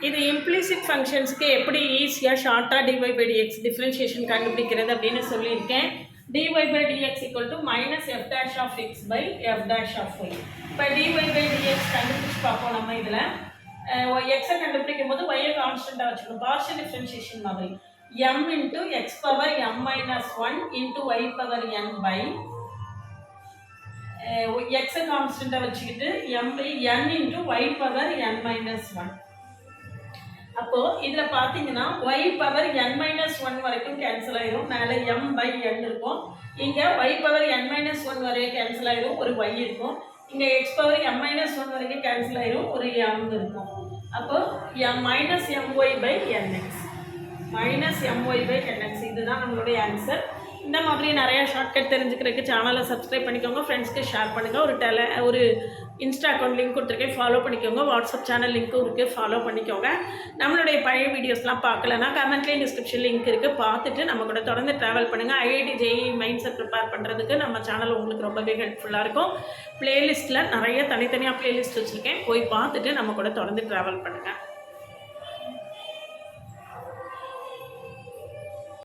இது இம்ப்ளிசிட் ஃபங்க்ஷன்ஸ்க்கு எப்படி ஈஸியாக ஷார்ட்டாக dy/dx டிஃப்ரென்ஷியேஷன் கண்டுபிடிக்கிறது அப்படின்னு சொல்லியிருக்கேன். dy/dx minus f dash of x by f dash of y. இப்போ dy/dx கண்டுபிடிச்சு பார்ப்போம். நம்ம இதில் எக்ஸை கண்டுபிடிக்கும் போது y கான்ஸ்டண்ட்டாக வச்சுக்கணும். பார்ஷியல் டிஃப்ரென்ஷியேஷன் மாதிரி m into x power m minus 1 into y power n by x கான்ஸ்டண்ட்டாக வச்சுக்கிட்டு m by n into y power n minus 1. அப்போ இதில் பார்த்தீங்கன்னா y பவர் n மைனஸ் 1 வரைக்கும் கேன்சல் ஆயிரும். மேலே m by n இருக்கும். இங்கே y பவர் n மைனஸ் 1 வரைக்கும் கேன்சல் ஆயிரும், ஒரு y இருக்கும். இங்கே x பவர் m மைனஸ் 1 வரைக்கும் கேன்சல் ஆயிரும், ஒரு m இருக்கும். அப்போ minus my by nx minus my by nx இதுதான் நம்மளுடைய ஆன்சர். இந்த மாதிரி நிறையா ஷார்ட்கட் தெரிஞ்சுக்கிறதுக்கு சேனலை சப்ஸ்கிரைப் பண்ணிக்கோங்க, ஃப்ரெண்ட்ஸ்க்கு ஷேர் பண்ணுங்கள். ஒரு இன்ஸ்டா அக்கௌண்ட் லிங்க் கொடுத்துருக்கேன், ஃபாலோ பண்ணிக்கோங்க. வாட்ஸ்அப் சேனல் லிங்க்கும் இருக்குது, ஃபாலோ பண்ணிக்கோங்க. நம்மளுடைய பழைய வீடியோஸ்லாம் பார்க்கலன்னா கமெண்ட்லேயும் டிஸ்கிரிப்ஷன் லிங்க் இருக்குது, பார்த்துட்டு நம்ம கூட தொடர்ந்து ட்ராவல் பண்ணுங்கள். IIT JEE மெயின்ஸை ப்ரிப்பேர் பண்ணுறதுக்கு நம்ம சேனல் உங்களுக்கு ரொம்பவே ஹெல்ப்ஃபுல்லாக இருக்கும். ப்ளேலிஸ்ட்டில் நிறைய தனித்தனியாக ப்ளேலிஸ்ட் வச்சுருக்கேன், போய் பார்த்துட்டு நம்ம கூட தொடர்ந்து ட்ராவல் பண்ணுங்கள்.